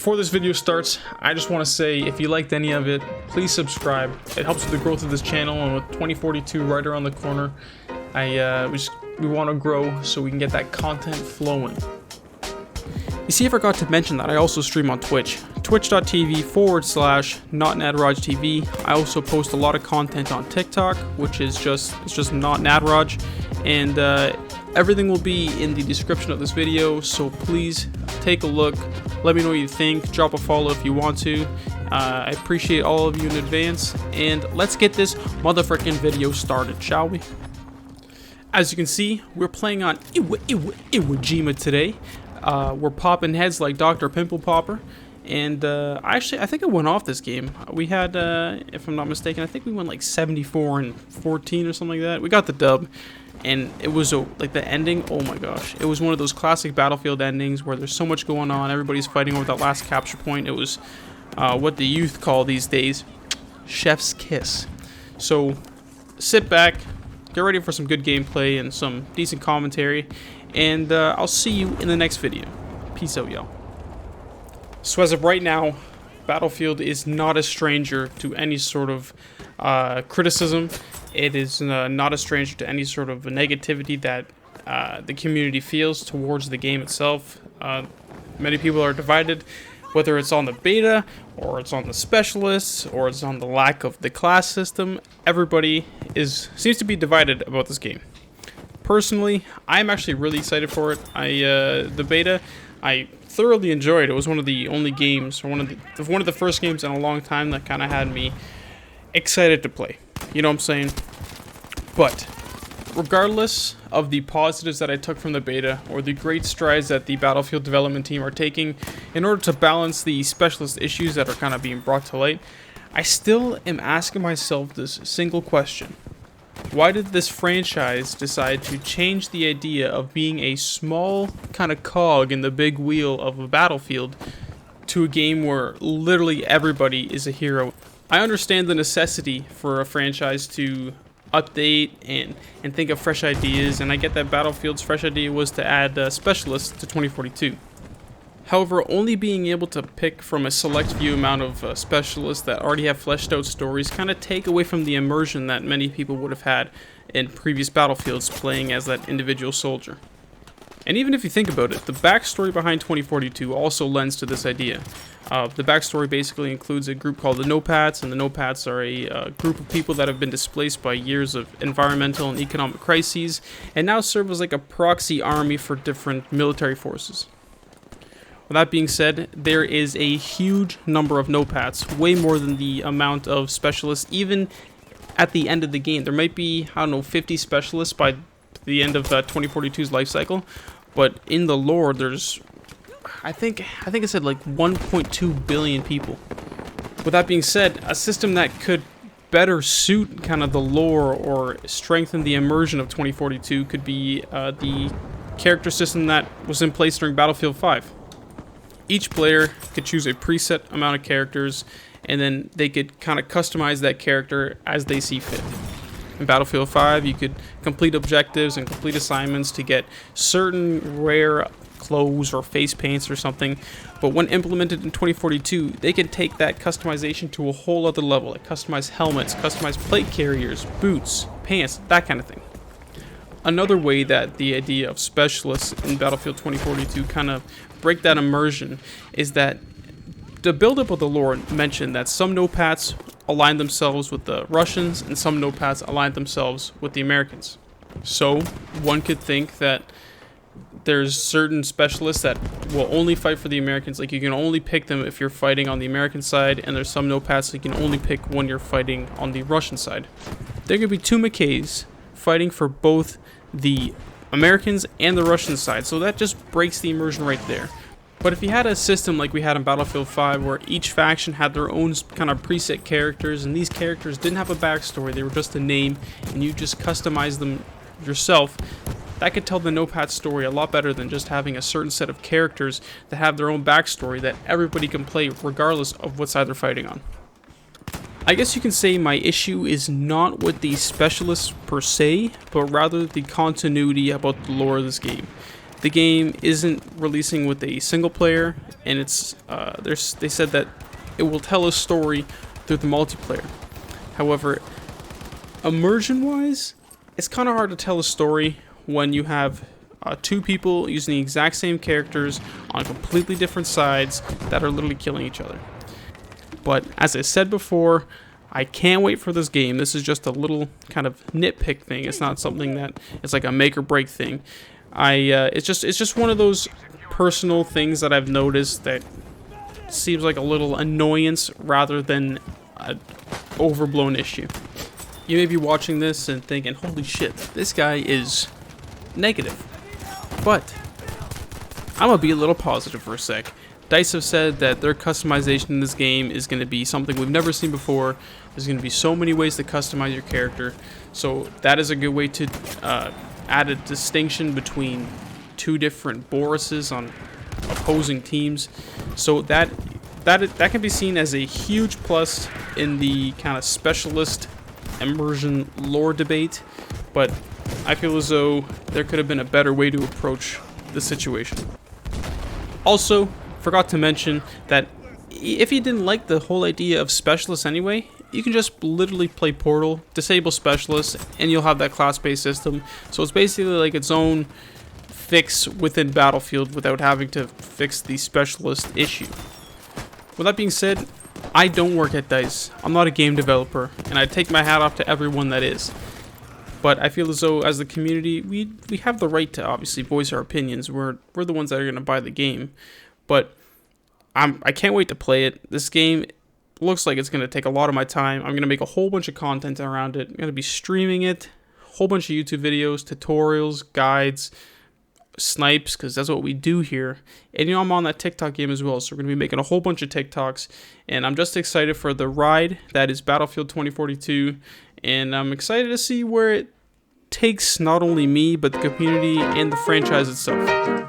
Before this video starts, I just want to say if you liked any of it, please subscribe. It helps with the growth of this channel, and with 2042 right around the corner, we want to grow so we can get that content flowing. You see, I forgot to mention that I also stream on Twitch. Twitch.tv/NotNadRajTV. I also post a lot of content on TikTok, which is just not Nadraj, and everything will be in the description of this video, so please take a look. Let me know what you think. Drop a follow if you want to. I appreciate all of you in advance, and let's get this motherfucking video started, shall we? As you can see, we're playing on Iwo Jima today. We're popping heads like Dr. Pimple Popper, and I think I went off this game. We had, if I'm not mistaken, I think we went like 74-14 or something like that. We got the dub. And it was like the ending, oh my gosh, it was one of those classic Battlefield endings where there's so much going on, everybody's fighting over that last capture point. It was what the youth call these days chef's kiss. So sit back, get ready for some good gameplay and some decent commentary, and I'll see you in the next video. Peace out, y'all. So as of right now, Battlefield is not a stranger to any sort of criticism. It is not a stranger to any sort of negativity that the community feels towards the game itself. Many people are divided, whether it's on the beta, or it's on the specialists, or it's on the lack of the class system. Everybody seems to be divided about this game. Personally, I'm actually really excited for it. The beta, I thoroughly enjoyed. It was one of the only games, or one of the first games in a long time that kind of had me excited to play. You know what I'm saying? But regardless of the positives that I took from the beta, or the great strides that the Battlefield development team are taking in order to balance the specialist issues that are kind of being brought to light, I still am asking myself this single question. Why did this franchise decide to change the idea of being a small kind of cog in the big wheel of a Battlefield to a game where literally everybody is a hero? I understand the necessity for a franchise to update and think of fresh ideas, and I get that Battlefield's fresh idea was to add specialists to 2042. However, only being able to pick from a select few amount of specialists that already have fleshed out stories kind of take away from the immersion that many people would have had in previous Battlefields playing as that individual soldier. And even if you think about it, the backstory behind 2042 also lends to this idea. The backstory basically includes a group called the Nopats, and the Nopats are a group of people that have been displaced by years of environmental and economic crises, and now serve as like a proxy army for different military forces. With that being said, there is a huge number of Nopats, way more than the amount of specialists even at the end of the game. There might be, I don't know, 50 specialists by the end of 2042's life cycle, but in the lore there's I think it said like 1.2 billion people. With that being said, a system that could better suit kind of the lore or strengthen the immersion of 2042 could be the character system that was in place during Battlefield 5. Each player could choose a preset amount of characters, and then they could kind of customize that character as they see fit. In Battlefield 5, you could complete objectives and complete assignments to get certain rare clothes or face paints or something, but when implemented in 2042, they can take that customization to a whole other level, like customize helmets, customize plate carriers, boots, pants, that kind of thing. Another way that the idea of specialists in Battlefield 2042 kind of break that immersion is that the buildup of the lore mentioned that some Nopats aligned themselves with the Russians and some Nopats aligned themselves with the Americans. So one could think that there's certain specialists that will only fight for the Americans, like you can only pick them if you're fighting on the American side, and there's some Nopats that you can only pick when you're fighting on the Russian side. There could be two McKays fighting for both the Americans and the Russian side, so that just breaks the immersion right there. But if you had a system like we had in Battlefield 5 where each faction had their own kind of preset characters, and these characters didn't have a backstory, they were just a name, and you just customize them yourself, that could tell the Nopat story a lot better than just having a certain set of characters that have their own backstory that everybody can play regardless of what side they're fighting on. I guess you can say my issue is not with the specialists per se, but rather the continuity about the lore of this game. the game isn't releasing with a single player, and they said that it will tell a story through the multiplayer. However, immersion-wise, it's kind of hard to tell a story when you have two people using the exact same characters on completely different sides that are literally killing each other. But as I said before, I can't wait for this game. This is just a little kind of nitpick thing. It's not something that it's like a make or break thing. It's just one of those personal things that I've noticed that seems like a little annoyance rather than an overblown issue. You may be watching this and thinking, holy shit, this guy is negative. But I'm gonna be a little positive for a sec. DICE have said that their customization in this game is going to be something we've never seen before. There's going to be so many ways to customize your character. So that is a good way to add a distinction between two different Borises on opposing teams. So that can be seen as a huge plus in the kind of specialist immersion lore debate. But I feel as though there could have been a better way to approach the situation. Also, forgot to mention that if you didn't like the whole idea of specialists anyway, you can just literally play Portal, disable specialists, and you'll have that class-based system. So it's basically like its own fix within Battlefield without having to fix the specialist issue. With that being said, I don't work at DICE. I'm not a game developer, and I take my hat off to everyone that is. But I feel as though as the community, we have the right to obviously voice our opinions. We're the ones that are going to buy the game. But I can't wait to play it. This game looks like it's going to take a lot of my time. I'm going to make a whole bunch of content around it. I'm going to be streaming it, a whole bunch of YouTube videos, tutorials, guides, snipes, because that's what we do here. And you know, I'm on that TikTok game as well, so we're going to be making a whole bunch of TikToks. And I'm just excited for the ride that is Battlefield 2042. And I'm excited to see where it takes not only me, but the community and the franchise itself.